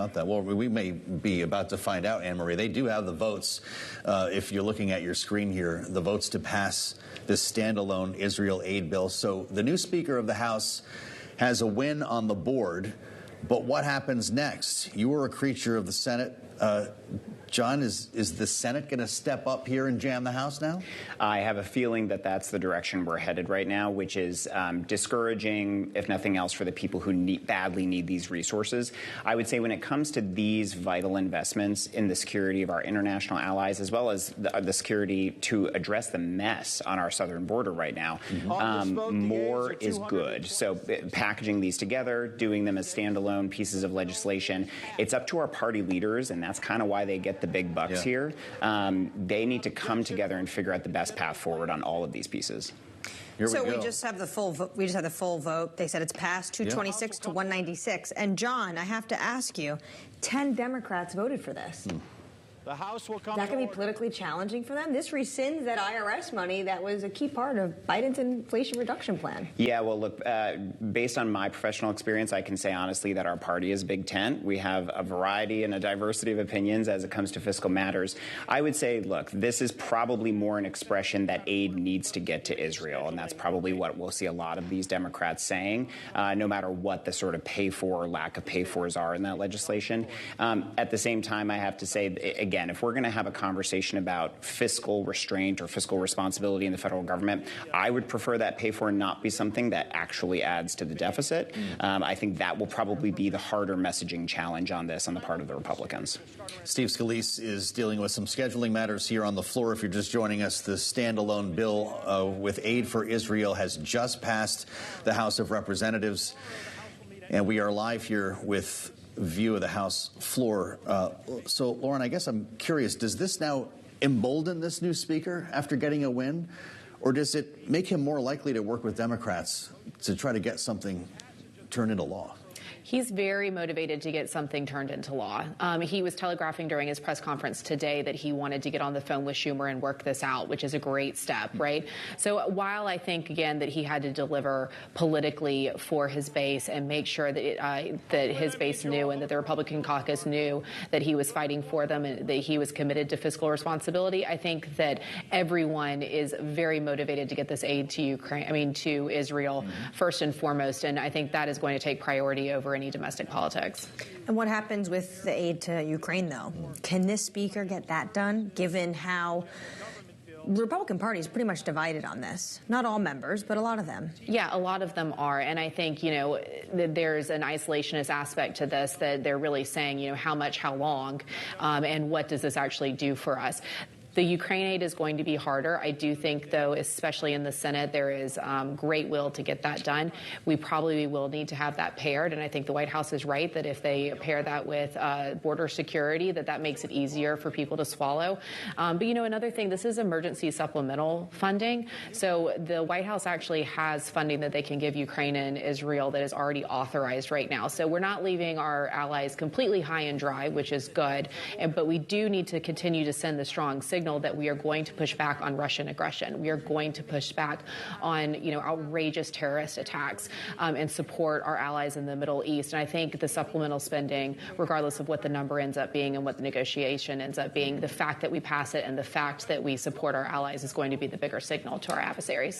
About that. Well, we may be about to find out, Anne-Marie. They do have the votes, if you're looking at your screen here, the votes to pass this standalone Israel aid bill. So the new Speaker of the House has a win on the board. But what happens next? You were a creature of the Senate. John, is the Senate going to step up here and jam the House now? I have a feeling that that's the direction we're headed right now, which is discouraging, if nothing else, for the people who badly need these resources. I would say when it comes to these vital investments in the security of our international allies, as well as the security to address the mess on our southern border right now, more is good. So packaging these together, doing them as standalone pieces of legislation, it's up to our party leaders, and that's kind of why they get the big bucks here. They need to come together and figure out the best path forward on all of these pieces. We just have the full vote. We just have the full vote. They said it's passed 226 to 196. And John, I have to ask you, 10 Democrats voted for this. The House will come. That can be politically challenging for them. This rescinds that IRS money that was a key part of Biden's Inflation Reduction Plan. Yeah, well, look, based on my professional experience, I can say honestly that our party is Big Tent. We have a variety and a diversity of opinions as it comes to fiscal matters. I would say, look, this is probably more an expression that aid needs to get to Israel, and that's probably what we'll see a lot of these Democrats saying, no matter what the sort of pay-for or lack of pay-fors are in that legislation. At the same time, I have to say, again, if we're going to have a conversation about fiscal restraint or fiscal responsibility in the federal government, I would prefer that pay-for not be something that actually adds to the deficit. I think that will probably be the harder messaging challenge on this on the part of the Republicans. Steve Scalise is dealing with some scheduling matters here on the floor. If you're just joining us, the standalone bill with aid for Israel has just passed the House of Representatives, and we are live here with view of the House floor. So, Lauren, I guess I'm curious, does this now embolden this new speaker after getting a win, or does it make him more likely to work with Democrats to try to get something turned into law? He's very motivated to get something turned into law. He was telegraphing during his press conference today that he wanted to get on the phone with Schumer and work this out, which is a great step, right? So while I think, again, that he had to deliver politically for his base and make sure that that his base knew and that the Republican caucus knew that he was fighting for them and that he was committed to fiscal responsibility, I think that everyone is very motivated to get this aid to Ukraine, to Israel first and foremost, and I think that is going to take priority over any domestic politics. And what happens with the aid to Ukraine, though? Can this speaker get that done, given how the Republican Party is pretty much divided on this? Not all members, but a lot of them. Yeah, a lot of them are. And I think, that there's an isolationist aspect to this, that they're really saying, how much, how long, and what does this actually do for us? The Ukraine aid is going to be harder. I do think, though, especially in the Senate, there is great will to get that done. We probably will need to have that paired, and I think the White House is right that if they pair that with border security, that makes it easier for people to swallow. But, another thing, this is emergency supplemental funding. So the White House actually has funding that they can give Ukraine and Israel that is already authorized right now. So we're not leaving our allies completely high and dry, which is good, but we do need to continue to send the strong signal that we are going to push back on Russian aggression. We are going to push back on, outrageous terrorist attacks and support our allies in the Middle East. And I think the supplemental spending, regardless of what the number ends up being and what the negotiation ends up being, the fact that we pass it and the fact that we support our allies is going to be the bigger signal to our adversaries.